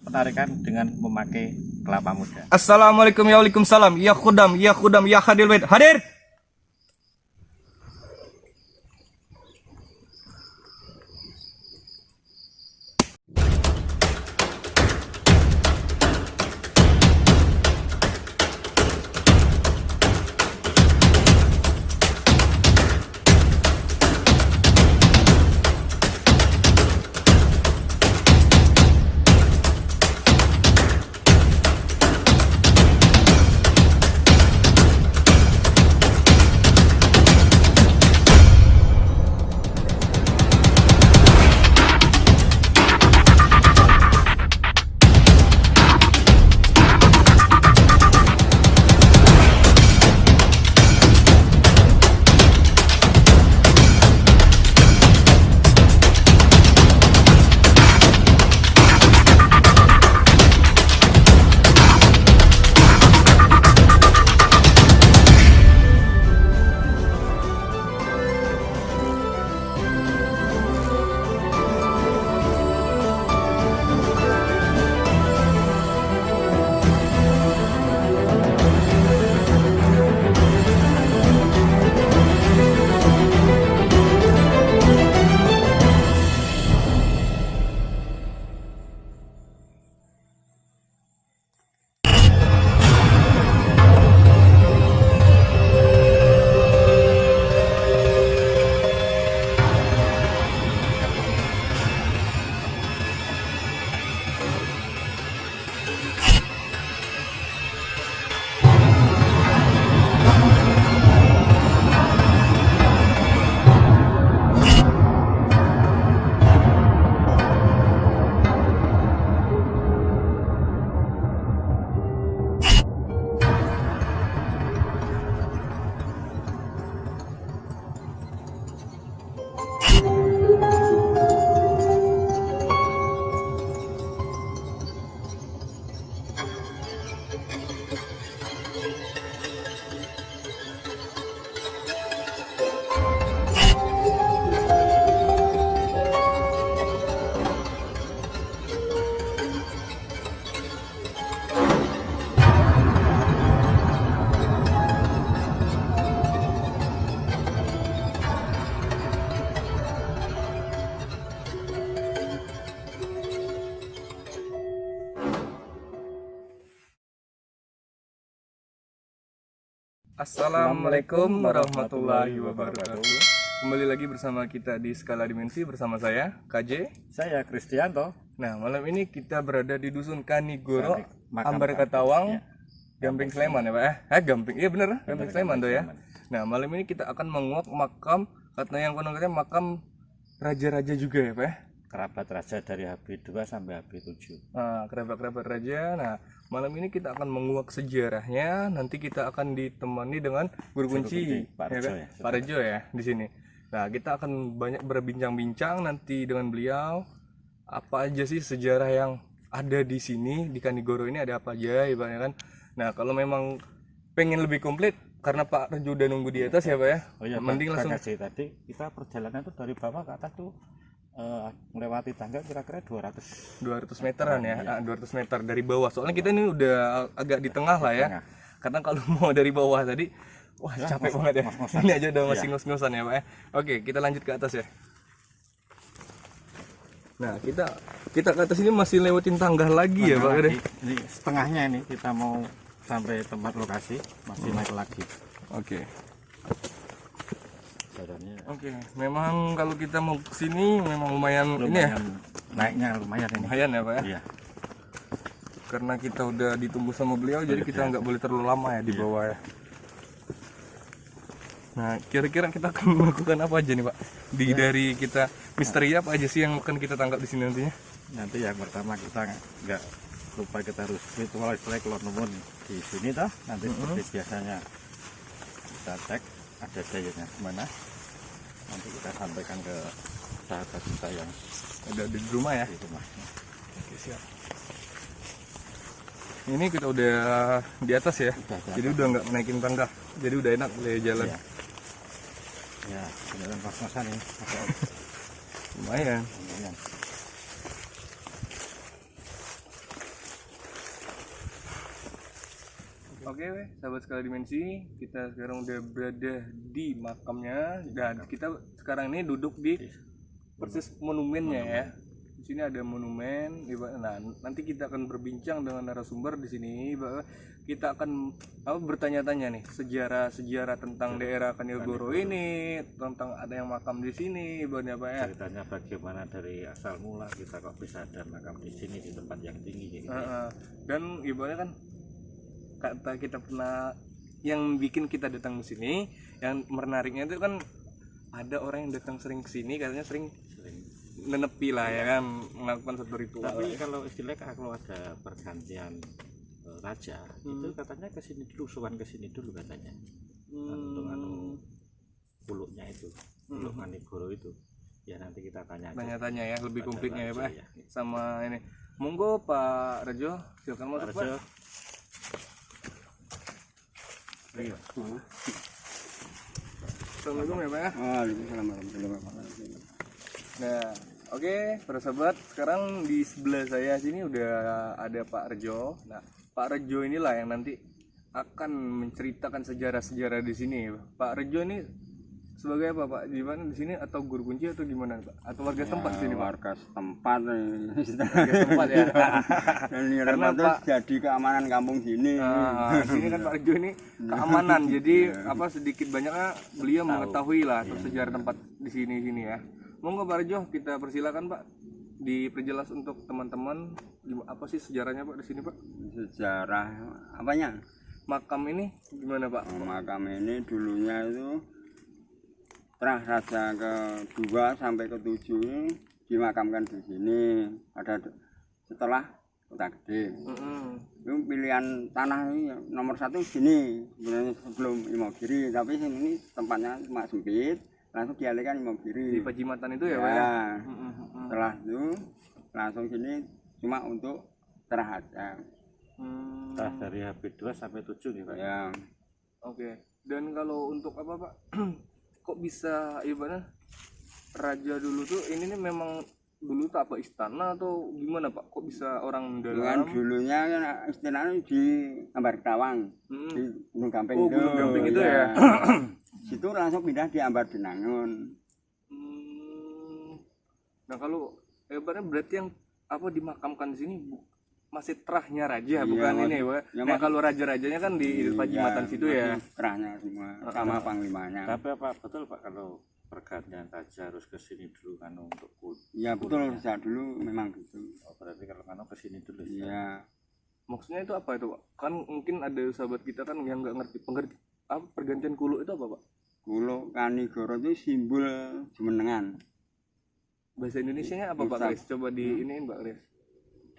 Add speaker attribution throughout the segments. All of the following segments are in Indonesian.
Speaker 1: penarikan dengan memakai kelapa muda.
Speaker 2: Assalamualaikum ya waalaikumsalam. Ya khudam, ya khadil bait. Hadir. Assalamualaikum warahmatullahi wabarakatuh. Kembali lagi bersama kita di Skala Dimensi bersama saya KJ.
Speaker 1: Saya Kristianto.
Speaker 2: Nah, malam ini kita berada di Dusun Kanigoro,
Speaker 1: Makam
Speaker 2: Ambar Katawang,
Speaker 1: ya.
Speaker 2: Gamping Sleman ya Pak ya? Gamping, iya bener Gamping Sleman tuh ya. Nah, malam ini kita akan menguak makam, katanya yang konon katanya makam raja-raja juga ya Pak ya?
Speaker 1: Kerabat raja dari HB2 sampai HB7.
Speaker 2: Nah, kerabat-kerabat raja. Nah, malam ini kita akan menguak sejarahnya. Nanti kita akan ditemani dengan guru kunci
Speaker 1: Pak
Speaker 2: ya
Speaker 1: Rejo
Speaker 2: kan?
Speaker 1: ya,
Speaker 2: Pak Rejo ya di sini. Nah, kita akan banyak berbincang-bincang nanti dengan beliau. Apa aja sih sejarah yang ada di sini di Kanigoro ini, ada apa aja ya Pak ya kan? Nah, kalau memang pengen lebih komplit karena Pak Rejo udah nunggu di atas ya Pak ya.
Speaker 1: Oh iya,
Speaker 2: mending langsung
Speaker 1: tadi kita perjalanan tuh dari bawah ke atas tuh melewati tangga kira-kira 200
Speaker 2: meteran ya, 200 meter dari bawah. Soalnya kita ini udah agak di tengah lah ya. Karena kalau mau dari bawah tadi, wah
Speaker 1: ya,
Speaker 2: capek banget ya. Ini aja udah masih ngos-ngosan ya Pak ya. Oke, kita lanjut ke atas ya. Nah, kita ke atas ini masih lewatin tangga lagi ya Pak.
Speaker 1: Ini setengahnya ini kita mau sampai tempat lokasi, masih naik lagi.
Speaker 2: Oke.
Speaker 1: Jalannya
Speaker 2: Oke, memang kalau kita mau ke sini memang lumayan ini ya.
Speaker 1: Naiknya lumayan ini.
Speaker 2: Lumayan ya Pak ya.
Speaker 1: Iya.
Speaker 2: Karena kita udah ditunggu sama beliau, jadi kita nggak boleh terlalu lama ya di bawah ya. Nah, kira-kira kita akan melakukan apa aja nih Pak? Dari kita misteri apa aja sih yang akan kita tangkap di sini nantinya?
Speaker 1: Nanti yang pertama kita nggak lupa, kita harus ritual istilahnya kalau nemu di sini toh. Nanti seperti biasanya kita cek ada dayanya kemana. Nanti kita sampaikan ke sahabat kita yang
Speaker 2: Ada di rumah ya.
Speaker 1: di rumah.
Speaker 2: Oke, siap. Ini kita udah di atas ya. Jadi udah nggak naikin tangga. Jadi udah enak ya jalan.
Speaker 1: Iya. Ya, jalan pas-pasan ini.
Speaker 2: Lumayan.
Speaker 1: Lumayan.
Speaker 2: Oke, sahabat Skala Dimensi, kita sekarang udah berada di makamnya dan kita sekarang ini duduk di persis monumennya ya. Di sini ada monumen. Nah, nanti kita akan berbincang dengan narasumber di sini. Kita akan bertanya-tanya nih sejarah tentang daerah Kanigoro ini, tentang ada yang makam di sini, ibaratnya Pak ya.
Speaker 1: Ceritanya bagaimana dari asal mula kita kok bisa ada makam di sini di tempat yang tinggi gitu.
Speaker 2: Dan ibaratnya kan kata kita pernah yang bikin kita datang ke sini, yang menariknya itu kan ada orang yang datang sering ke sini katanya sering nenepi lah ya kan, melakukan satu ritual.
Speaker 1: Tapi kalau istilahnya kalau ada pergantian raja itu katanya ke sini dulu, sowan ke sini dulu katanya. Untuk puluknya itu, puluk Kanigoro itu. Ya nanti kita tanya-tanya
Speaker 2: ya lebih komplitnya ya Pak.
Speaker 1: Ya.
Speaker 2: Sama ini. Monggo Pak Rejo, silakan masuk Pak. Assalamualaikum ya Pak ya.
Speaker 3: Waalaikumsalam warahmatullahi wabarakatuh.
Speaker 2: Nah, oke, para sahabat, sekarang di sebelah saya sini udah ada Pak Rejo. Nah, Pak Rejo inilah yang nanti akan menceritakan sejarah-sejarah di sini. Pak Rejo ini sebagai apa Pak? Di mana di sini atau guru kunci atau gimana Pak? Atau warga setempat di sini Pak?
Speaker 3: Warga setempat
Speaker 2: Warga setempat ya.
Speaker 3: Dan karena jadi keamanan kampung sini.
Speaker 2: Nah, sini kan Pak Rejo ini keamanan. Jadi apa sedikit banyaknya beliau mengetahui lah atau sejarah tempat di sini ya. Monggo Pak Rejo, kita persilakan Pak diperjelas untuk teman-teman apa sih sejarahnya Pak di sini Pak?
Speaker 3: Sejarah apanya?
Speaker 2: Makam ini gimana Pak?
Speaker 3: Makam ini dulunya itu setelah raja ke-2 sampai ke-7 dimakamkan di sini. Ada setelah Kota Gede. Itu pilihan tanah ini nomor 1 sini sebenarnya sebelum Imogiri, tapi sini tempatnya cuma sempit. Langsung dialihkan Imogiri
Speaker 2: Di Pajimatan itu ya Pak ya?
Speaker 3: Setelah itu langsung sini cuma untuk terhadap
Speaker 1: dari HP2 sampai 7 nih Pak.
Speaker 3: ya.
Speaker 2: Oke. Dan kalau untuk apa Pak? Kok bisa ibaratnya raja dulu tuh ini nih memang dulu tak apa istana atau gimana Pak? Kok bisa orang
Speaker 3: Dengan
Speaker 2: dalam?
Speaker 3: dulunya kan istilahnya di Ambar Tawang, di Gunung Gamping
Speaker 2: Oh,
Speaker 3: itu.
Speaker 2: Gunung Gamping itu ya.
Speaker 3: Situ langsung pindah di Ambar Denangun.
Speaker 2: Nah kalau ibaratnya berarti yang apa dimakamkan di sini masih terahnya raja bukan ini Pak?
Speaker 3: ya
Speaker 2: Nah kalau raja-rajanya kan di Pajimatan situ ya.
Speaker 3: Terahnya semua sama panglimanya.
Speaker 1: Tapi apa betul Pak kalau pergantian raja harus ke sini dulu kan untuk
Speaker 3: Ya betul, sejak dulu memang gitu.
Speaker 1: berarti kalau kan ke sini dulu.
Speaker 3: Iya.
Speaker 2: Maksudnya itu apa itu Pak? Kan mungkin ada sahabat kita kan yang nggak ngerti apa pergantian kulo itu apa Pak?
Speaker 3: Kulo Kanigoro itu simbol Jumenengan.
Speaker 2: Bahasa Indonesianya apa Pak Kris? Coba diiniin Pak Kris.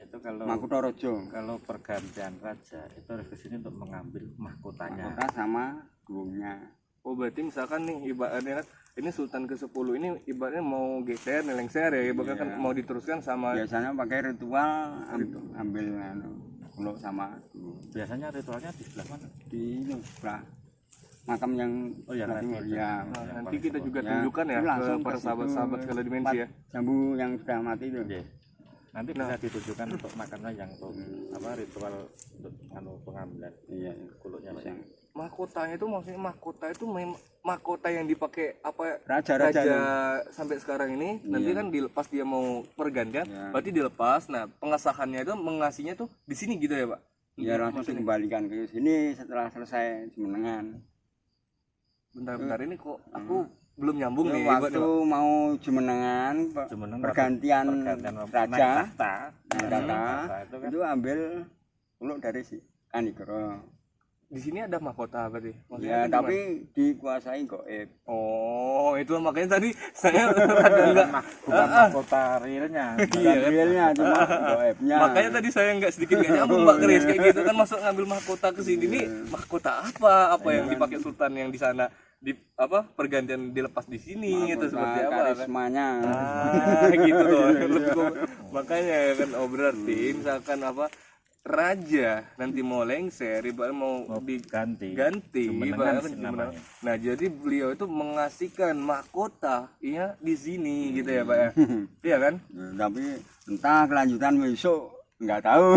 Speaker 1: Itu kalau
Speaker 3: Makuthareja.
Speaker 1: kalau pergantian raja itu harus ke sini untuk mengambil mahkotanya.
Speaker 3: Mahkota sama gurunya.
Speaker 2: Oh berarti misalkan nih ibaratnya kan ini Sultan ke-10 ini ibaratnya mau geser nih lengser ya ibaratnya kan mau diteruskan sama
Speaker 3: Biasanya pakai ritual ambil kulo sama guru.
Speaker 1: Biasanya ritualnya di sebelah mana?
Speaker 3: Di ini sebelah makam yang
Speaker 1: nanti
Speaker 3: ya.
Speaker 2: Nah, nanti kita juga tunjukkan ya ke para sahabat-sahabat Skala Dimensi ya.
Speaker 3: Jambu yang sudah mati itu.
Speaker 1: Iya. Nanti bisa ditunjukkan untuk makannya yang untuk ritual untuk pengambilan kuluknya Pak.
Speaker 2: Mahkotanya itu maksudnya mahkota itu mahkota yang dipakai apa
Speaker 3: Raja
Speaker 2: sampai sekarang ini nanti kan dilepas dia mau pergantian berarti dilepas. Nah pengesahannya itu mengasihnya tuh di sini gitu ya Pak?
Speaker 3: Ya langsung dikembalikan ke sini setelah selesai Jumenengan.
Speaker 2: Bentar ini kok aku belum nyambung nih
Speaker 3: waktu mau Jumenengan pergantian raja itu ambil kuluk dari si Kanigoro.
Speaker 2: Di sini ada mahkota berarti?
Speaker 3: Ya tapi dikuasai gaib.
Speaker 2: Oh itu makanya tadi saya ada
Speaker 1: bukan mahkota realnya.
Speaker 3: Iya realnya cuma gaibnya.
Speaker 2: Makanya tadi saya nggak sedikit nggak nyambung Mbak Kris kayak gitu kan masuk ngambil mahkota ke sini nih mahkota apa yang dipakai Sultan yang di sana di apa pergantian dilepas di sini itu seperti apa
Speaker 3: karismanya
Speaker 2: gitu loh makanya kan berarti misalkan apa raja nanti mau lengser ibarat mau diganti ibarat kan nah jadi beliau itu mengasihkan mahkota di sini gitu ya Pak ya iya kan
Speaker 3: tapi entah kelanjutan besok nggak tahu.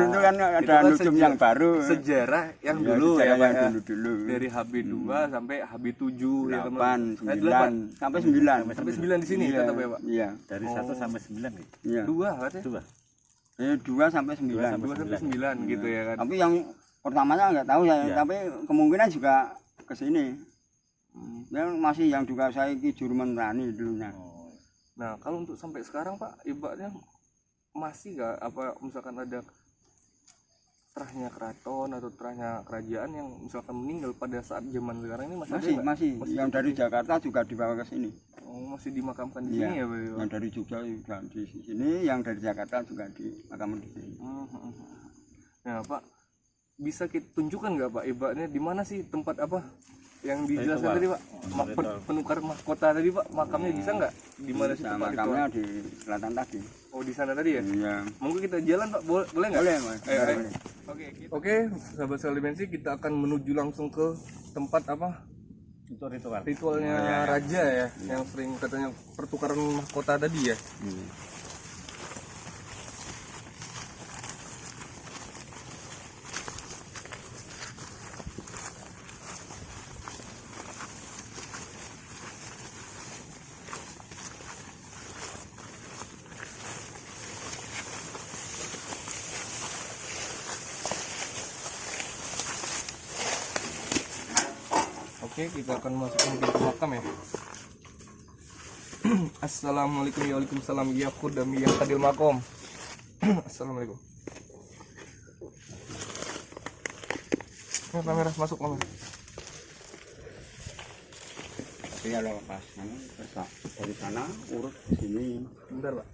Speaker 3: Itu kan ada
Speaker 2: kan
Speaker 3: nujum yang baru.
Speaker 2: Sejarah yang
Speaker 3: Iya,
Speaker 2: dulu
Speaker 3: sejarah
Speaker 2: ya Pak
Speaker 3: yang
Speaker 2: ya.
Speaker 3: dulu.
Speaker 2: Dari HB2 sampai HB7 ya teman.
Speaker 3: 8, 9
Speaker 2: 8
Speaker 3: sampai 9.
Speaker 2: sampai 9 di sini
Speaker 3: Iya,
Speaker 2: kata Pak.
Speaker 3: Iya.
Speaker 1: Dari 1 sampai 9 nih.
Speaker 3: Iya.
Speaker 2: 2 katanya.
Speaker 1: 2.
Speaker 3: 2 sampai 9.
Speaker 2: 2 sampai 9 gitu ya kan.
Speaker 3: Tapi yang pertamanya nggak tahu saya,
Speaker 1: Iya.
Speaker 3: tapi kemungkinan juga ke sini. Yang masih yang juga saya Ki Jurmen Rani dulunya.
Speaker 1: Oh.
Speaker 2: Nah, kalau untuk sampai sekarang Pak, ibaratnya masih nggak apa misalkan ada terahnya keraton atau terahnya kerajaan yang misalkan meninggal pada saat zaman sekarang ini masih ada nggak?
Speaker 3: Masih. Yang dari Jakarta juga dibawa ke sini.
Speaker 2: Oh, masih dimakamkan di
Speaker 3: Iya.
Speaker 2: sini ya Pak?
Speaker 3: Yang dari Jogja juga di sini, yang dari Jakarta juga dimakamkan di sini.
Speaker 2: Nah Pak, bisa kita tunjukkan nggak Pak ibaratnya di mana sih tempat apa yang dijelaskan
Speaker 1: Ritual.
Speaker 2: tadi Pak? Penukar mahkota tadi Pak, makamnya bisa nggak? Di mana sih
Speaker 3: Nah,
Speaker 2: tempat
Speaker 3: makamnya
Speaker 2: ritual?
Speaker 3: di selatan tadi.
Speaker 2: Oh di sana tadi ya?
Speaker 3: Iya.
Speaker 2: Mungkin kita jalan Pak, boleh nggak?
Speaker 3: Boleh, Mas.
Speaker 2: Ayo, ayo.
Speaker 3: Boleh.
Speaker 2: Oke, sahabat Salimensi, kita akan menuju langsung ke tempat apa
Speaker 1: Itu ritual.
Speaker 2: ritualnya raja ya, yang sering katanya pertukaran mahkota tadi ya. Oke, kita akan masuk ke pintu makam ya. Assalamualaikum ya waalaikumsalam ya khudam ya kadil makom. Assalamualaikum. Kamera masuk kamera.
Speaker 3: Tapi kalau pas dari sana urut ke sini,
Speaker 2: Bentar Pak.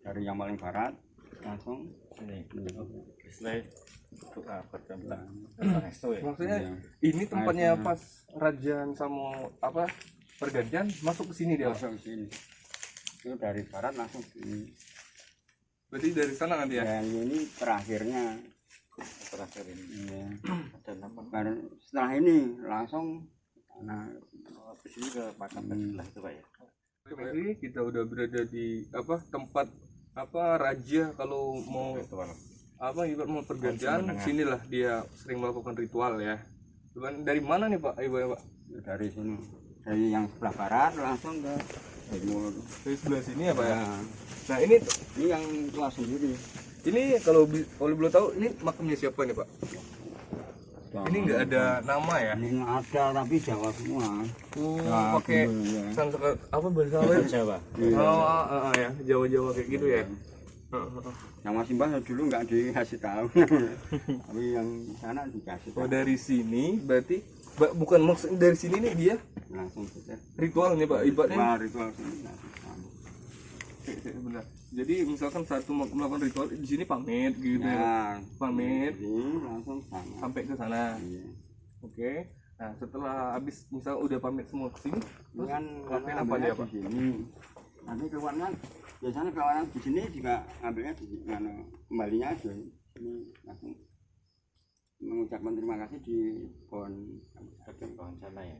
Speaker 3: dari yang paling barat langsung
Speaker 1: Sini.
Speaker 3: ini.
Speaker 1: Istilahnya doa berjamlah. Resto ya.
Speaker 2: Maksudnya
Speaker 3: Iya.
Speaker 2: ini tempatnya pas rajaan sama apa pergantian masuk ke sini dia. Pak?
Speaker 3: Langsung ke sini. Itu dari barat langsung ke sini.
Speaker 2: Berarti dari sana nanti ya.
Speaker 3: Dan ini terakhirnya.
Speaker 1: Terakhir ini
Speaker 3: Iya.
Speaker 1: ada nama.
Speaker 3: Baru setelah ini langsung nah
Speaker 1: Habis ini ke makam sebelah itu Pak ya.
Speaker 2: Jadi kita udah berada di apa tempat apa raja kalau mau
Speaker 1: Ritual.
Speaker 2: apa ibarat mau pergantian
Speaker 1: Menengah.
Speaker 2: sinilah dia sering melakukan ritual ya. Cuman dari mana nih Pak Ibu ya Pak?
Speaker 3: dari sini dari yang sebelah barat langsung ke timur.
Speaker 2: Dari sebelah sini ya Pak ya.
Speaker 3: Nah,
Speaker 2: Nah ini
Speaker 3: ini yang tua sendiri.
Speaker 2: kalau belum tahu ini makamnya siapa nih Pak? Ini nggak ada nama ya?
Speaker 3: Ini ada tapi Jawa semua. Nah,
Speaker 2: Pakai
Speaker 3: dulu, ya.
Speaker 2: apa bahasa apa ya?
Speaker 1: Jawa.
Speaker 2: Oh, ya Jawa-Jawa kayak gitu ya.
Speaker 3: Nama Simbah dulu nggak dikasih tahu. Tapi yang sana dikasih
Speaker 2: Oh
Speaker 3: tahu.
Speaker 2: dari sini berarti bukan maksud dari sini nih dia
Speaker 3: Langsung saja.
Speaker 2: ritual nih Pak ibaratnya.
Speaker 3: Wah, ritual sini langsung sama.
Speaker 2: Benar. Jadi misalkan satu melakukan ritual di sini pamit gitu ya.
Speaker 3: Nah,
Speaker 2: Pamit
Speaker 3: ini langsung sama.
Speaker 2: sampai ke sana.
Speaker 3: Iya.
Speaker 2: Oke. Nah, setelah habis misal udah pamit semua ke sini,
Speaker 3: Ini
Speaker 2: terus
Speaker 3: kan
Speaker 2: lakuin apa
Speaker 3: ambilnya
Speaker 2: dia,
Speaker 3: di
Speaker 2: Pak?
Speaker 3: sini. Nanti keluarnya biasanya keluarnya di sini juga ambilnya di sini. Kembalinya aja ini langsung mengucapkan terima kasih di pohon
Speaker 1: Pohon sana ya.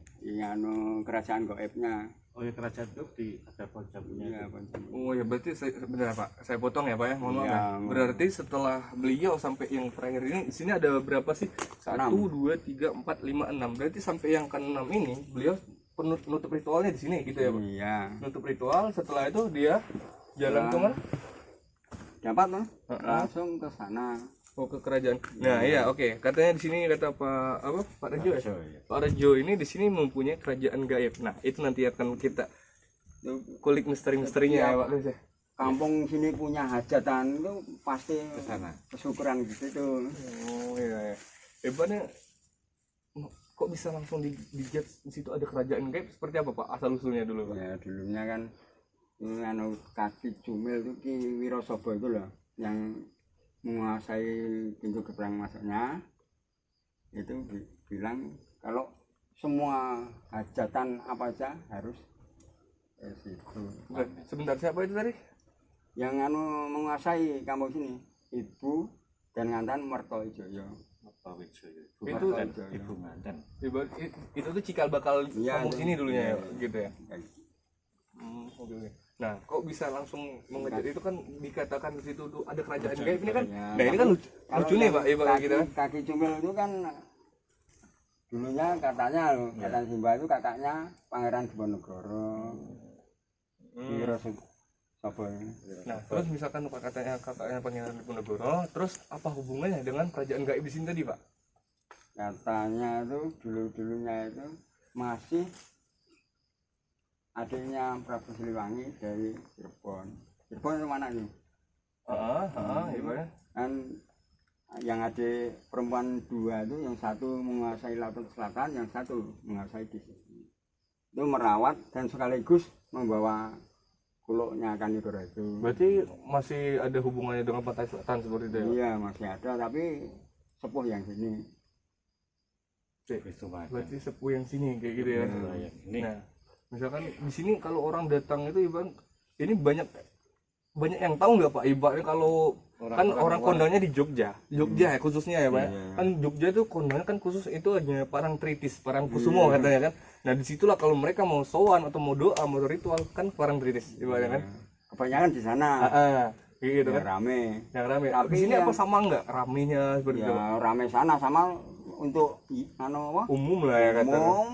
Speaker 3: kerajaan goibnya.
Speaker 1: Oh ya kerajaan itu di ada pohon jambunya.
Speaker 3: Iya,
Speaker 1: itu.
Speaker 3: pohon jambu.
Speaker 2: Oh ya berarti benar Pak. Saya potong ya Pak ya. Mohon maaf
Speaker 3: Iya,
Speaker 2: ya.
Speaker 3: mohon.
Speaker 2: Berarti setelah beliau sampai yang terakhir ini di sini ada berapa sih? 1 2 3 4 5 6. Berarti sampai yang ke-6 ini beliau penutup ritualnya di sini gitu ya Pak.
Speaker 3: Iya.
Speaker 2: Nutup ritual, setelah itu dia jalan ke mana?
Speaker 3: Dapat loh.
Speaker 2: Heeh.
Speaker 3: Langsung ke sana.
Speaker 2: Oh ke kerajaan. Nah iya oke. Katanya di sini kata Pak Rejo ya.
Speaker 1: Rejo, ya.
Speaker 2: Pak Rejo ini di sini mempunyai kerajaan gaib. Nah itu nanti akan kita kulik misteri-misterinya ya Pak Rejo.
Speaker 3: Kampung sini punya hajatan itu pasti
Speaker 1: Ke sana.
Speaker 3: kesyukuran gitu tuh.
Speaker 2: Oh iya. Hebatnya kok bisa langsung dijudge di situ ada kerajaan gaib seperti apa Pak asal usulnya dulu Pak?
Speaker 3: Ya dulunya kan ini kaki cumil itu Ki Wirosobo itu loh yang menguasai pintu gerbang masuknya itu bilang kalau semua hajatan apa aja harus situ.
Speaker 2: Sebentar siapa itu tadi?
Speaker 3: Yang menguasai kampung sini Ibu dan Ngantan Mertoijoyo.
Speaker 1: Apa Wijoyo?
Speaker 2: Itu
Speaker 1: Ibu Nganten.
Speaker 2: Itu tuh cikal bakal
Speaker 3: Iya,
Speaker 2: kampung
Speaker 3: itu.
Speaker 2: sini dulunya ya
Speaker 3: Iya.
Speaker 2: gitu ya.
Speaker 3: Kayak
Speaker 2: Oke. Nah, kok bisa langsung mengejar itu kan dikatakan di situ tuh ada kerajaan gaib ini kan.
Speaker 3: Ya,
Speaker 2: Nah, ini kan lucu nih Pak, Ibu kita.
Speaker 3: Kaki Cumil itu kan dulunya katanya loh, kata Simba itu kakaknya Pangeran Diponegoro. Wiro Sapa ini.
Speaker 2: Nah, terus misalkan kakaknya Pangeran Diponegoro, terus apa hubungannya dengan kerajaan gaib di sini tadi, Pak?
Speaker 3: Katanya itu dulunya itu masih adiknya Prabu Siliwangi dari Cirebon. Cirebon itu mana nih?
Speaker 2: Iya.
Speaker 3: Kan yang adik perempuan dua itu, yang satu menguasai laut selatan, yang satu menguasai di sini. Itu merawat dan sekaligus membawa kuluknya Kanigoro itu.
Speaker 2: Berarti masih ada hubungannya dengan pantai selatan seperti itu ya?
Speaker 3: Iya masih ada, tapi sepuh yang sini.
Speaker 1: Itu Mas.
Speaker 2: Berarti sepuh yang sini kayak gitu ya.
Speaker 1: Ini
Speaker 2: Nah, misalkan di sini kalau orang datang itu Iban, ini banyak yang tahu nggak Pak Iban kalau kan orang kondangnya di Jogja ya khususnya ya Pak. Kan Jogja itu kondangnya kan khusus itu hanya Parangtritis, Parangkusumo katanya kan. Nah disitulah kalau mereka mau sowan atau mau doa, mau ritual kan Parangtritis Iban kan.
Speaker 3: Kebanyakan di sana.
Speaker 2: Gitu
Speaker 3: Ya,
Speaker 2: kan.
Speaker 3: rame.
Speaker 2: Yang rame.
Speaker 3: Tapi
Speaker 2: Di sini
Speaker 3: yang-
Speaker 2: apa sama nggak ramenya seperti itu?
Speaker 3: Ya rame sana sama untuk apa?
Speaker 2: Umum lah ya katanya.
Speaker 3: Umum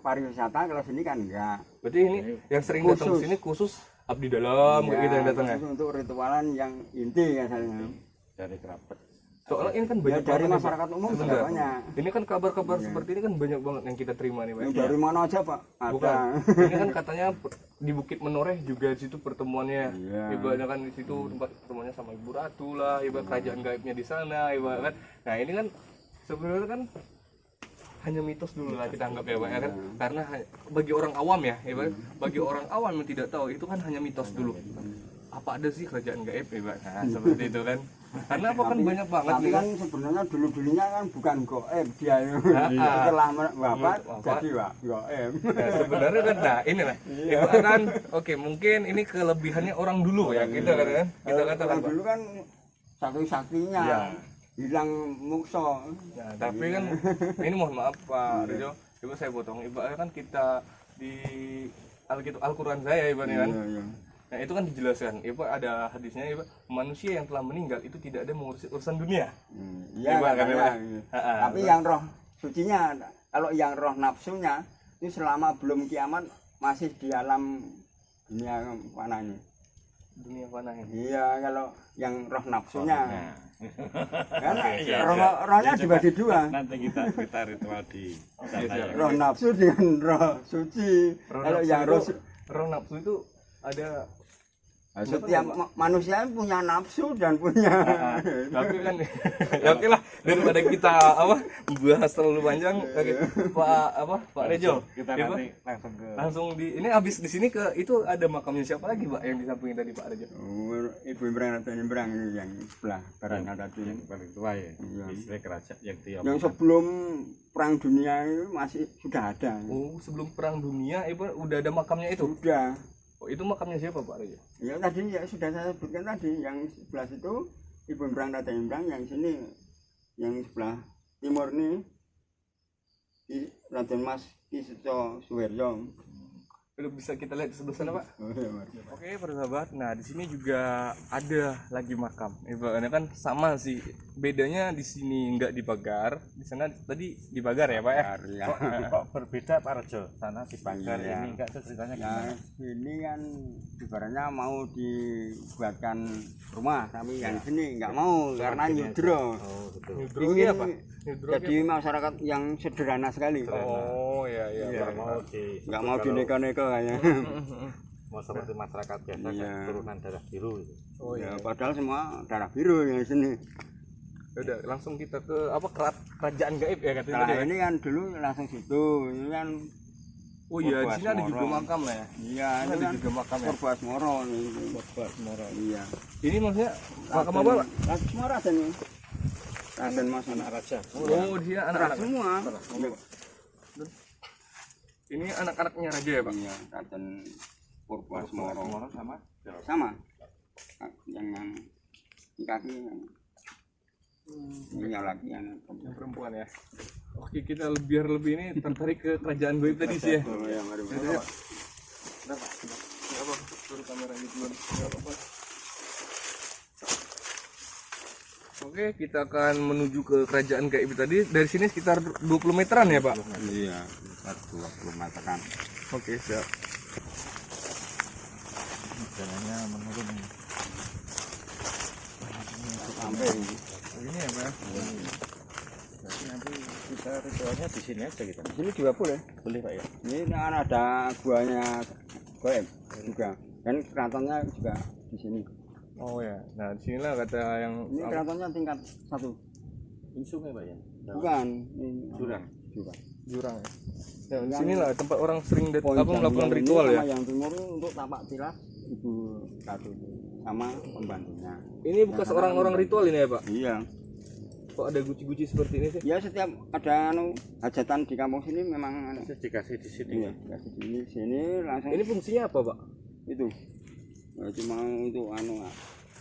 Speaker 3: pariwisata, kalau sini kan enggak.
Speaker 2: Berarti ini yang sering datang ke
Speaker 3: Khusus.
Speaker 2: sini khusus abdi dalam kayak gitu yang datang ya.
Speaker 3: khusus untuk ritualan yang inti misalnya.
Speaker 1: dari kerabat.
Speaker 2: Soalnya ini kan
Speaker 3: Ya
Speaker 2: banyak
Speaker 3: dari
Speaker 2: banget nih, Pak.
Speaker 3: masyarakat umum
Speaker 2: Sebentar.
Speaker 3: juga banyak.
Speaker 2: Ini kan kabar-kabar seperti ini kan banyak banget yang kita terima nih, Pak.
Speaker 3: Yang dari mana aja Pak? Ada.
Speaker 2: Bukan. Ini kan katanya di Bukit Menoreh juga di situ pertemuannya.
Speaker 3: Iya.
Speaker 2: Ibaratnya kan di situ tempat pertemuannya sama Ibu Ratu lah, ibarat kerajaan gaibnya di sana, ibarat kan. Nah, ini kan sebenarnya kan hanya mitos dulu lah kita anggap ya Pak ya kan. Karena bagi orang awam ya, ibarat bagi orang awam yang tidak tahu itu kan hanya mitos dulu. Apa ada sih kerajaan gaib ibarat? Nah, seperti itu kan. Karena apa kan banyak banget
Speaker 3: Tapi
Speaker 2: nih
Speaker 3: kan sebenarnya dulunya kan bukan goib dia.
Speaker 2: Iya.
Speaker 3: Setelah wafat
Speaker 2: Wafat.
Speaker 3: jadi goib.
Speaker 2: Nah, sebenarnya kan nah inilah ibarat kan oke mungkin ini kelebihannya orang dulu ya kita kan kita katakan
Speaker 3: Kalau
Speaker 2: Pak.
Speaker 3: dulu kan sakti-saktinya
Speaker 2: Iya.
Speaker 3: hilang mukso.
Speaker 2: Nah, tapi kan ini mohon maaf Pak Rejo, coba saya potong. Ibaratnya kan kita di Al-Quran saya ibaratnya kan.
Speaker 3: Iya.
Speaker 2: Nah itu kan dijelaskan, ada hadisnya manusia yang telah meninggal itu tidak ada mengurusi urusan dunia.
Speaker 3: Iya,
Speaker 2: Iya, kan,
Speaker 3: katanya.
Speaker 2: Pak?
Speaker 3: Tapi yang roh sucinya, kalau yang roh nafsunya itu selama belum kiamat masih di alam dunia mana ini?
Speaker 2: Dunia mana ini?
Speaker 3: Iya, kalau yang roh nafsunya, kan
Speaker 1: Oke, siap,
Speaker 3: rohnya
Speaker 1: Ya,
Speaker 3: dibagi
Speaker 1: coba
Speaker 3: dua.
Speaker 1: Nanti kita ritual di sana ya.
Speaker 3: Roh nafsu dengan roh suci. Kalau yang
Speaker 2: roh nafsu itu ada
Speaker 3: setiap manusia punya nafsu dan punya.
Speaker 2: tapi kan ya oke lah daripada kita bahas terlalu panjang oke, Pak Rejo
Speaker 1: Kita
Speaker 2: ya, Pak?
Speaker 1: nanti langsung ke
Speaker 2: langsung di ini habis di sini ke itu ada makamnya siapa lagi Pak yang di samping tadi Pak Rejo?
Speaker 3: Ibu Imbrang atau Imbrang ini yang sebelah baratnya tadi.
Speaker 1: yang paling tua ya.
Speaker 3: Iya.
Speaker 1: Istri kerajaan yang Tiongkok.
Speaker 3: Yang sebelum perang dunia itu masih sudah ada.
Speaker 2: Oh sebelum perang dunia Ibu udah ada makamnya itu?
Speaker 3: Sudah.
Speaker 2: Oh itu makamnya siapa Pak Rejo?
Speaker 3: Ya tadi ya sudah saya sebutkan tadi, yang sebelah situ Ibu Imbrang Rata Imbrang, yang sini yang sebelah timur nih Raden Mas Ki Seto Suweryo.
Speaker 2: Udah bisa kita lihat di sebelah sana Pak?
Speaker 3: Oh, iya, Mas.
Speaker 2: Oke persahabat, nah di sini juga ada lagi makam. Ibaratnya kan sama sih, bedanya di sini nggak dibagar, di sana tadi dibagar ya Pak ya?
Speaker 3: Ya.
Speaker 1: Kok berbeda Pak Rejo? Sana dibakar
Speaker 3: Iya.
Speaker 1: ini enggak tuh ceritanya
Speaker 3: Ya,
Speaker 1: gimana?
Speaker 3: ini kan ibaratnya mau dibuatkan rumah, tapi yang sini nggak mau karena nyudro.
Speaker 1: Oh, betul.
Speaker 2: Nyudro
Speaker 3: Ingin
Speaker 2: ini apa? Nyudro
Speaker 3: jadi masyarakat yang sederhana sekali.
Speaker 2: Oh iya iya.
Speaker 1: Iya,
Speaker 2: Pak.
Speaker 1: mau di
Speaker 3: Nggak mau dineko-neko kayaknya.
Speaker 1: mau seperti masyarakat biasa
Speaker 3: Iya.
Speaker 1: kan turunan darah biru gitu.
Speaker 2: Oh iya.
Speaker 3: Ya, padahal semua darah biru yang sini.
Speaker 2: Udah langsung kita ke kerajaan gaib ya katanya
Speaker 3: Nah
Speaker 2: tadi.
Speaker 3: ini kan dulu langsung situ, ini kan
Speaker 2: Oh iya di sini ada juga
Speaker 3: Purwasmoro.
Speaker 2: makam lah ya.
Speaker 3: iya
Speaker 2: Ini
Speaker 3: ini
Speaker 2: ada
Speaker 3: kan
Speaker 2: juga makam ya.
Speaker 3: Purwasmoro ini.
Speaker 2: Purwasmoro.
Speaker 3: Iya.
Speaker 2: Ini maksudnya makam apa Pak?
Speaker 3: Semua Raden ini. Raden Mas
Speaker 1: Anak raja.
Speaker 2: Oh di sini anak-anak.
Speaker 3: semua.
Speaker 2: Ini anak-anaknya raja ya Pak?
Speaker 3: Iya, Raden Purwasmoro.
Speaker 1: Moro sama
Speaker 3: Sama. Yang di kaki ini yang laki yang
Speaker 2: Yang perempuan ya. Oke kita biar lebih ini tertarik ke kerajaan gaib tadi sih ya.
Speaker 3: Oh, yang ada.
Speaker 2: Berapa? Turun kamera gitu dulu. Nggak apa-apa. Oke, kita akan menuju ke kerajaan gaib tadi. Dari sini sekitar 20 meteran ya, Pak?
Speaker 3: Iya, sekitar 20 meteran.
Speaker 2: Oke, siap.
Speaker 1: Jalannya menurun.
Speaker 3: Sampai
Speaker 1: Ini ya Pak. Berarti nanti kita ritualnya di sini aja kita.
Speaker 3: di sini juga boleh.
Speaker 1: Boleh Pak ya.
Speaker 3: Ini kan ada guanya goib juga. Dan keratonnya juga di sini.
Speaker 2: Oh ya. Nah, disinilah kata yang
Speaker 3: Ini keratonnya tingkat 1.
Speaker 1: Ini sungai Pak ya.
Speaker 3: Bukan, ini
Speaker 1: Jurang.
Speaker 3: Jurang.
Speaker 2: jurang ya. Nah, disinilah tempat orang sering
Speaker 3: Poin
Speaker 2: melakukan
Speaker 3: Jambulan ini
Speaker 2: ritual ya.
Speaker 3: sama yang timur ini untuk tapak tilas Ibu Ratu itu sama pembantunya.
Speaker 2: Ini bekas orang-orang ritual ini ya, Pak?
Speaker 3: Iya.
Speaker 2: Kok ada guci-guci seperti ini sih?
Speaker 3: Ya setiap ada hajatan di kampung sini memang
Speaker 1: Terus dikasih di sini.
Speaker 3: iya, kasih di sini langsung
Speaker 2: Ini fungsinya apa, Pak?
Speaker 3: itu. Ya, cuma untuk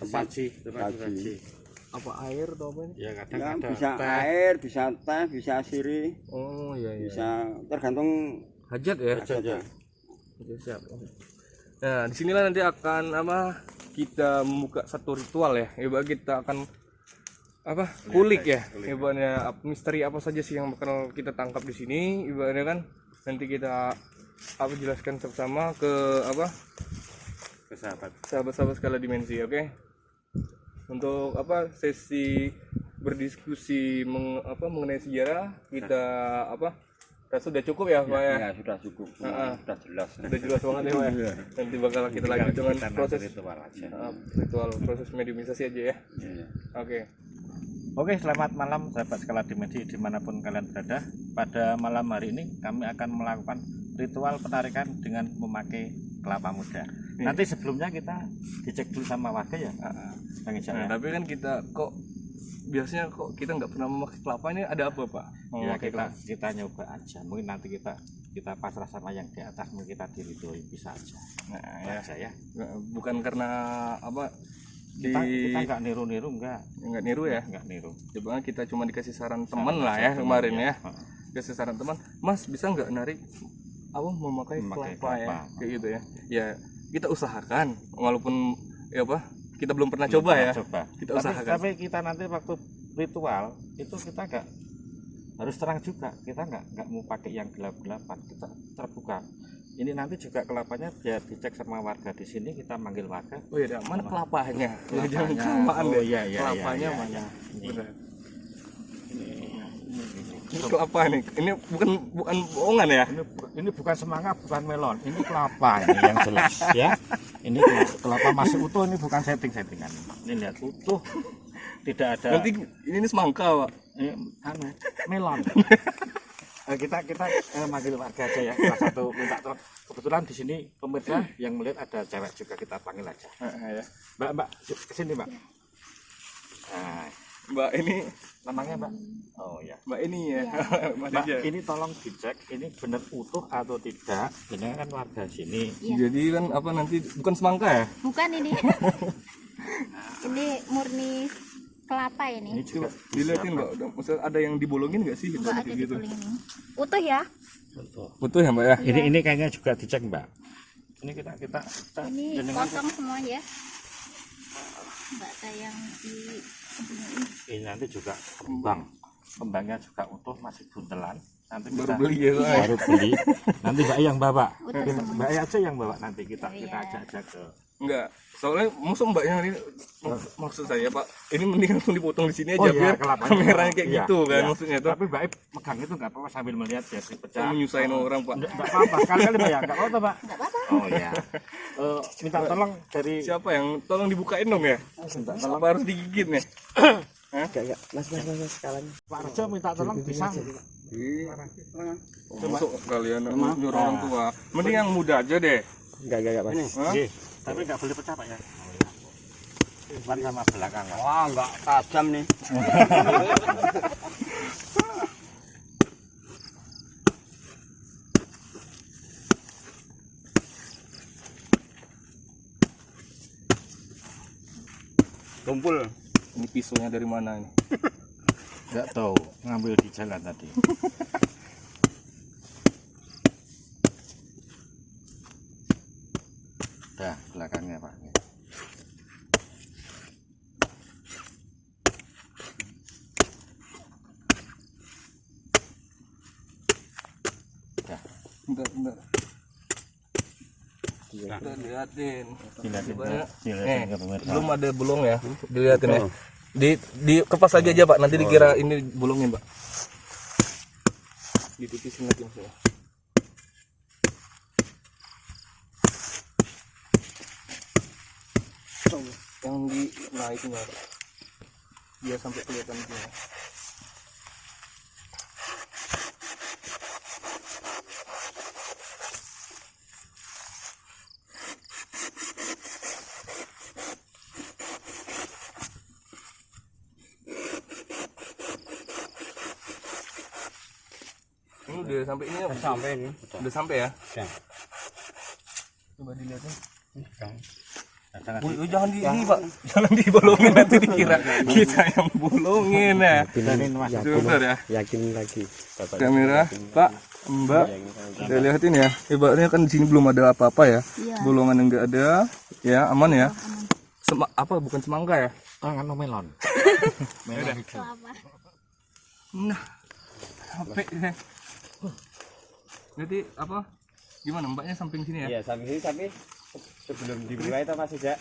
Speaker 1: Saji,
Speaker 3: Saji.
Speaker 1: saji.
Speaker 2: Apa air atau apa ini?
Speaker 1: Ya kadang
Speaker 3: ya,
Speaker 1: ada
Speaker 3: bisa
Speaker 1: teh.
Speaker 3: air, bisa teh, bisa sirih,
Speaker 2: Oh iya iya.
Speaker 3: bisa tergantung
Speaker 2: Hajat ya?
Speaker 1: Hajat ya.
Speaker 2: Oke, siap. Nah, disinilah nanti akan kita membuka satu ritual ya. Ibarat kita akan kulik ya. Ibaratnya misteri apa saja sih yang bakal kita tangkap di sini. Ibaratnya kan nanti kita jelaskan sama-sama ke
Speaker 1: Ke sahabat.
Speaker 2: sahabat-sahabat skala dimensi, oke? Untuk sesi berdiskusi mengenai sejarah kita sudah cukup ya, Pak ya?
Speaker 3: ya sudah cukup, sudah jelas.
Speaker 2: Sudah jelas banget ya, Pak ya. Nanti bakal kita lanjut dengan
Speaker 1: Kita
Speaker 2: proses
Speaker 1: ritual aja.
Speaker 2: ritual proses mediumisasi aja ya.
Speaker 3: Iya.
Speaker 2: Oke.
Speaker 1: Oke, selamat malam sahabat skala dimensi dimanapun kalian berada. Pada malam hari ini kami akan melakukan ritual penarikan dengan memakai kelapa muda. Nanti sebelumnya kita dicek dulu sama warga ya, Bang Ijal ya.
Speaker 2: Tapi kan kita biasanya kita nggak pernah memakai kelapa, ini ada apa, Pak?
Speaker 1: Ya kita nyoba aja. Mungkin nanti kita pasrah sama yang di atas, mungkin kita diridhoi bisa aja.
Speaker 2: Nah,
Speaker 1: Aja ya.
Speaker 2: bukan karena
Speaker 1: Kita nggak niru-niru
Speaker 2: nggak niru ya.
Speaker 1: nggak niru.
Speaker 2: Coba kita cuma dikasih saran teman lah ya kemarin ya. Kasih saran teman, Mas bisa nggak narik memakai kelapa ya, kayak gitu ya. Ya kita usahakan walaupun kita belum pernah coba ya. Kita usahakan.
Speaker 1: Tapi kita nanti waktu ritual itu kita nggak harus terang juga. Kita nggak mau pakai yang gelap-gelapan. Kita terbuka. Ini nanti juga kelapanya biar dicek sama warga di sini. Kita manggil warga.
Speaker 2: Oh iya, mana kelapanya? Jangan
Speaker 1: Kelapanya.
Speaker 2: kelamaan deh.
Speaker 1: Iya,
Speaker 2: Kelapanya
Speaker 1: iya,
Speaker 2: mana?
Speaker 1: iya. Ini.
Speaker 2: Benar. Ini kelapa nih. Ini bukan bohongan ya.
Speaker 1: Ini bukan semangka, bukan melon. Ini kelapa ini yang jelas ya. Ini kelapa masih utuh. Ini bukan setting-settingan. Ini lihat utuh. Tidak ada.
Speaker 2: Nanti ini semangka, Pak.
Speaker 1: Melon. Kita manggil warga aja ya. Salah satu minta tolong. Kebetulan di sini pemirsa yang melihat ada cewek juga, kita panggil aja.
Speaker 2: Ya.
Speaker 1: Mbak kesini Mbak. Nah,
Speaker 2: Mbak ini
Speaker 1: namanya Mbak. Oh ya.
Speaker 2: Mbak ini ya.
Speaker 1: Mbak ini tolong dicek ini benar utuh atau tidak. Ini kan warga sini.
Speaker 2: Jadi kan nanti bukan semangka ya?
Speaker 4: Bukan ini. Ini murni kelapa ini.
Speaker 1: Ini juga
Speaker 2: Dilihatin nggak? Maksudnya ada yang dibolongin nggak sih?
Speaker 4: Enggak ada di kulingnya. Utuh ya?
Speaker 1: utuh.
Speaker 2: Utuh ya, Mbak ya?
Speaker 1: Ini kayaknya juga dicek Mbak. Ini kita
Speaker 4: Ini
Speaker 1: jenengan-
Speaker 4: potong semua ya. Enggak ada yang di
Speaker 1: ini nanti juga kembangnya juga utuh, masih buntelan. Nanti
Speaker 2: Baru
Speaker 1: kita
Speaker 2: beli ya, Pak.
Speaker 1: baru beli. Nanti Mbak yang bawa.
Speaker 4: Utuh semua.
Speaker 1: Mbak aja yang bawa nanti kita
Speaker 4: Iya.
Speaker 1: ajak aja ke.
Speaker 2: Enggak. Soalnya maksud Mbaknya ini maksud saya, Pak, ini mending langsung dipotong di sini aja biar
Speaker 1: kelapanya.
Speaker 2: kameranya kayak
Speaker 1: Iya,
Speaker 2: gitu kan
Speaker 1: iya.
Speaker 2: maksudnya tuh.
Speaker 1: Tapi Mbak megang itu nggak apa-apa sambil melihat biar dipecah.
Speaker 2: Menyusahin orang, Pak.
Speaker 1: Nggak apa-apa, sekali-kali Mbak ya, nggak apa-apa Pak.
Speaker 4: enggak apa-apa.
Speaker 1: Oh ya. Minta tolong dari
Speaker 2: Siapa yang tolong dibukain dong ya? Apa harus digigit nih?
Speaker 3: Enggak. Mas skalanya.
Speaker 1: Pak Rejo minta tolong pisang.
Speaker 2: Masuk kalian nyuruh orang tua. Mending yang muda aja deh.
Speaker 3: Enggak, Mas.
Speaker 2: Hah?
Speaker 1: Nggih, tapi nggak boleh pecah Pak ya. Depan sama belakang. Pak.
Speaker 3: Wah, enggak tajam nih. Tumpul.
Speaker 2: Ini pisaunya dari mana ini?
Speaker 1: Nggak tahu, ngambil di jalan tadi. Dah,
Speaker 2: Bentar. Kita liatin.
Speaker 1: Dilihatin,
Speaker 2: Coba ya.
Speaker 1: dilihatin ke pemirsa.
Speaker 2: Belum ada bolong ya, dilihatin ya. Di kepas aja Pak, nanti dikira ini bolongin Pak. Ditipisin lagi maksudnya. Yang di naiknya biar sampai kelihatan gini. Ini udah sampai ini ya?
Speaker 3: Sampai ini.
Speaker 2: Udah sampai ya?
Speaker 3: Ya.
Speaker 2: Coba dilihatin.
Speaker 1: Sangat
Speaker 2: Wih, jangan ini Pak, jangan dibolongin nanti dikira kita yang bolongin ya.
Speaker 1: dibilangin mas.
Speaker 2: Sebentar ya.
Speaker 3: Yakin lagi. Bapak
Speaker 2: Kamera, Pak, Mbak, saya lihatin ya. Ibaratnya kan di sini belum ada apa-apa ya.
Speaker 4: Iya.
Speaker 2: Bolongan enggak ada, ya aman ya.
Speaker 4: Aman.
Speaker 2: Apa bukan semangka ya?
Speaker 1: Kan melon. Melon itu.
Speaker 4: Kelapa.
Speaker 2: Nah, sampai ya. Jadi apa? Gimana Mbaknya samping sini ya?
Speaker 5: Iya, sampai sini tapi sebelum dimulai itu Mas Ija,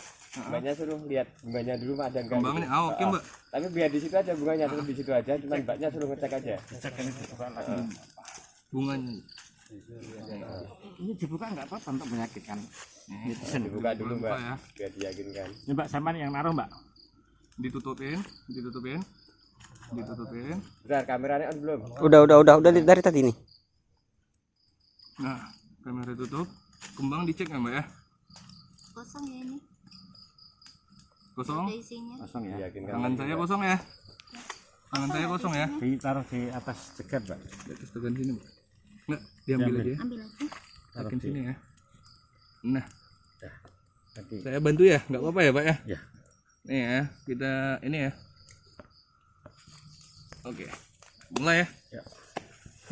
Speaker 5: Mbaknya suruh lihat bunganya dulu ada enggak.
Speaker 2: Kembangnya,
Speaker 5: gitu.
Speaker 2: oke Mbak.
Speaker 5: Tapi biar di situ aja bunganya, terus di situ aja, cuman Mbaknya suruh ngecek aja.
Speaker 1: Cek ini dibuka lagi.
Speaker 2: Bunganya.
Speaker 1: Ini dibuka nggak apa-apa untuk menyakitkan. Netizen.
Speaker 5: Dibuka dulu Mbak,
Speaker 2: Buka ya.
Speaker 5: biar diyakinkan.
Speaker 1: Ini Mbak sama yang naruh Mbak.
Speaker 2: Ditutupin.
Speaker 5: Bentar, kameranya on belum?
Speaker 3: Udah dari tadi nih.
Speaker 2: Nah, kamera tutup. Kembang dicek nggak Mbak ya?
Speaker 4: Kosong ya ini.
Speaker 2: Kosong.
Speaker 4: Ada isinya.
Speaker 1: Kosong ya.
Speaker 5: Diyakinkan.
Speaker 2: Tangan
Speaker 5: lagi,
Speaker 2: saya
Speaker 5: Mbak.
Speaker 2: kosong ya. Tangan saya kosong ya.
Speaker 1: Ditaruh di atas cegat Mbak.
Speaker 2: Di atas tekan sini Mbak. Nggak, diambil
Speaker 1: Diambil.
Speaker 2: aja ya.
Speaker 4: Ambil lagi.
Speaker 2: Tekan sini ya. Nah,
Speaker 1: Nanti.
Speaker 2: saya bantu ya, nggak apa-apa ya Pak ya?
Speaker 1: Ya.
Speaker 2: Nih ya, kita ini ya. Oke, mulai ya.
Speaker 1: Ya.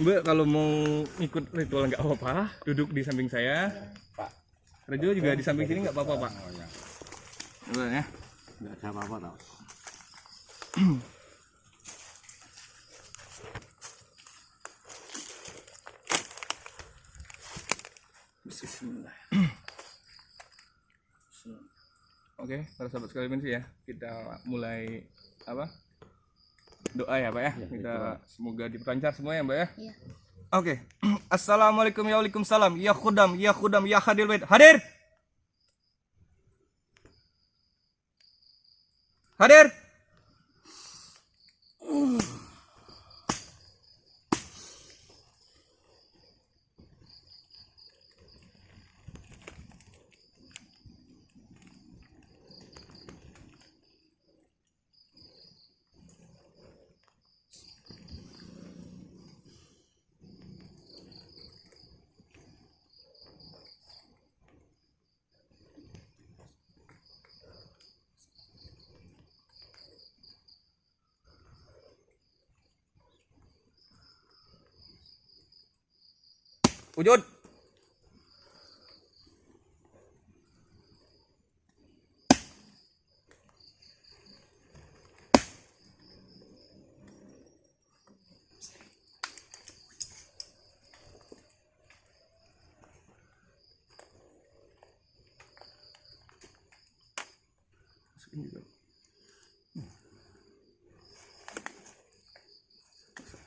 Speaker 2: Mbak kalau mau ikut ritual nggak apa-apa, duduk di samping saya.
Speaker 5: Pak.
Speaker 2: Rejo juga di samping sini nggak apa-apa Pak.
Speaker 1: Oh ya.
Speaker 2: Coba ya.
Speaker 1: Nggak ada apa-apa tau.
Speaker 2: Bismillah. Oke, para sahabat sekalian sih ya, kita mulai apa? Doa ya Pak ya. Kita semoga diperlancar semua ya Mbak ya.
Speaker 4: Iya.
Speaker 2: Oke. Assalamualaikum ya waalaikumsalam. Ya khudam, ya hadil bait. Hadir. Hadir. Wujud. Masukin juga.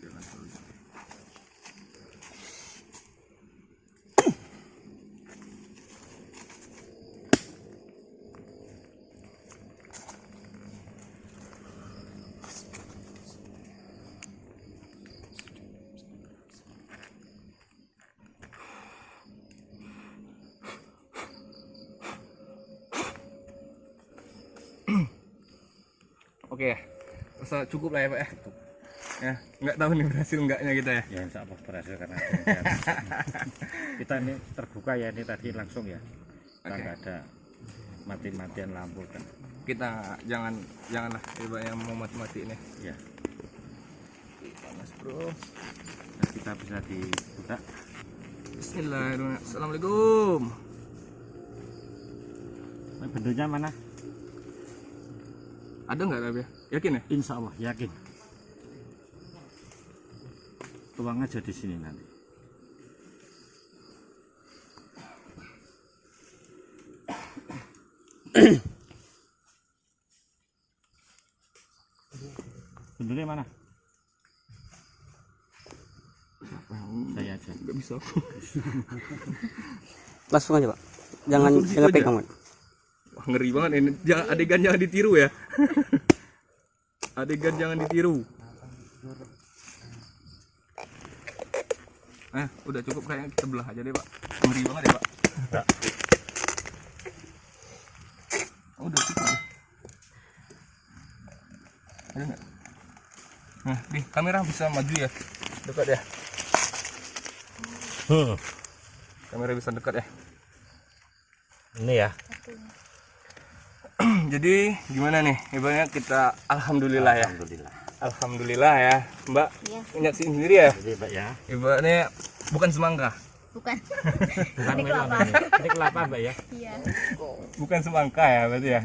Speaker 2: Jangan terlalu jauh. Oke ya, rasa cukup lah ya Pak ya. Ya, nggak tahu nih berhasil enggaknya kita ya.
Speaker 1: Ya insya Allah berhasil karena kita ini terbuka ya, ini tadi langsung ya. Kita
Speaker 2: Oke.
Speaker 1: nggak ada mati-matian lampu kan.
Speaker 2: Kita janganlah ya Pak yang mau mati-mati ini.
Speaker 1: Ya.
Speaker 2: Panas bro.
Speaker 1: Nah, kita bisa dibuka.
Speaker 2: Bismillahirrahmanirrahim. Assalamualaikum.
Speaker 1: Nah, bentuknya mana?
Speaker 2: Ada nggak Rabia? Yakin ya?
Speaker 1: Insya Allah yakin. Tuang aja di sini nanti. Bentuknya mana? Saya aja.
Speaker 2: Nggak bisa.
Speaker 6: Langsung aja, Pak. Jangan
Speaker 2: Langsung situ
Speaker 6: jangan
Speaker 2: aja.
Speaker 6: pegang, Pak.
Speaker 2: Wah, ngeri banget ini. Adegan jangan ditiru ya. Adegan jangan ditiru. Udah cukup kayaknya kita belah aja deh, Pak. Ngeri banget ya, Pak. Udah cukup deh. Ada nggak? Nah, nih kamera bisa maju ya. Dekat ya. Kamera bisa dekat ya.
Speaker 1: Ini ya.
Speaker 2: Jadi gimana nih? Ibaratnya kita alhamdulillah ya. Alhamdulillah ya, Mbak.
Speaker 4: Iya.
Speaker 2: Nyaksiin sendiri ya.
Speaker 1: Jadi Mbak ya.
Speaker 2: Ibaratnya bukan semangka.
Speaker 4: Bukan.
Speaker 1: Bukan
Speaker 4: Ini kelapa.
Speaker 1: Ini kelapa Mbak ya.
Speaker 4: Iya.
Speaker 2: Bukan semangka ya berarti ya.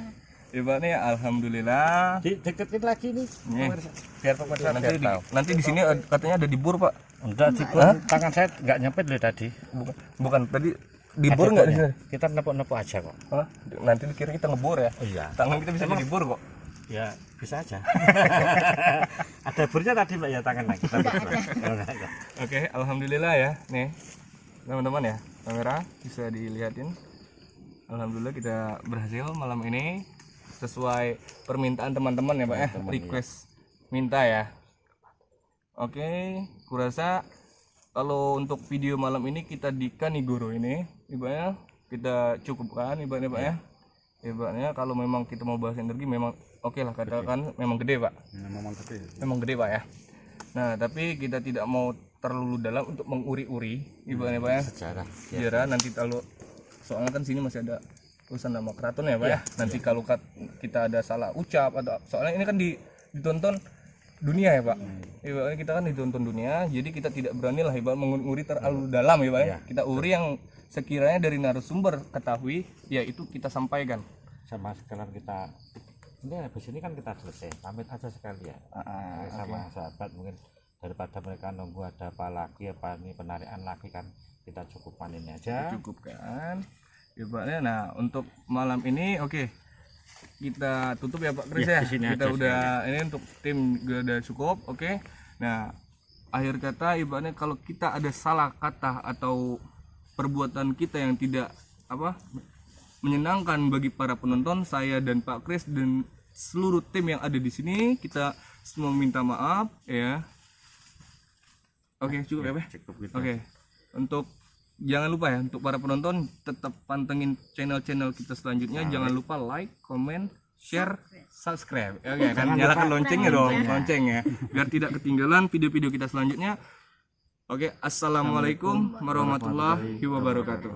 Speaker 2: Ibaratnya alhamdulillah.
Speaker 1: Deketin lagi nih.
Speaker 2: Nih,
Speaker 1: Biar pemirsa
Speaker 2: nanti di sini katanya ada dibur, Pak.
Speaker 1: Enggak sih, tangan saya nggak nyempet loh tadi.
Speaker 2: Bukan tadi dibur nggak di sini?
Speaker 1: Kita nepuk-nepuk aja kok.
Speaker 2: Hah? Nanti dikira kita ngebor ya.
Speaker 1: Iya.
Speaker 2: Tangan kita bisa jadi bor kok.
Speaker 1: Ya bisa aja. Ada burnya tadi Mbak ya tangan lagi.
Speaker 2: Oke, alhamdulillah ya. Nih, teman-teman ya, kamera bisa dilihatin. Alhamdulillah kita berhasil malam ini sesuai permintaan teman-teman ya, Pak ya. Request minta ya. Oke, kurasa kalau untuk video malam ini kita di Kanigoro ini, ibaratnya kita cukupkan ibaratnya Pak ya. Ibaratnya kalau memang kita mau bahas energi memang oke lah katakan memang gede Pak. Memang gede Pak ya. Nah tapi kita tidak mau terlalu dalam untuk menguri-uri ibaratnya Pak ya. Sejarah nanti kalau soalnya kan sini masih ada tulisan nama keraton ya Pak ya. Nanti kalau kita ada salah ucap atau soalnya ini kan ditonton dunia ya Pak. Ibaratnya kita kan ditonton dunia, jadi kita tidak berani lah ibarat menguri terlalu dalam ya Pak ya. Kita uri yang sekiranya dari narasumber ketahui, ya itu kita sampaikan.
Speaker 1: Sama sekarang kita ini habis ini kan kita selesai. Pamit aja sekali ya. Sama sahabat mungkin daripada mereka nunggu ada apa lagi apa ini penarikan lagi kan kita cukupan ini aja.
Speaker 2: Cukupkan. Ibaratnya nah untuk malam ini oke. Kita tutup ya Pak Kris ya. Kita udah ini untuk tim udah cukup, oke. Nah, akhir kata ibaratnya kalau kita ada salah kata atau perbuatan kita yang tidak menyenangkan bagi para penonton, saya dan Pak Kris dan seluruh tim yang ada di sini kita semua minta maaf ya. Oke, cukup ya Pak?
Speaker 1: Cukup gitu.
Speaker 2: Oke. Untuk jangan lupa ya untuk para penonton tetap pantengin channel-channel kita selanjutnya. Jangan lupa like, comment, share, subscribe. Oke, kan nyalakan loncengnya dong, loncengnya biar tidak ketinggalan video-video kita selanjutnya. Oke, assalamualaikum warahmatullahi wabarakatuh.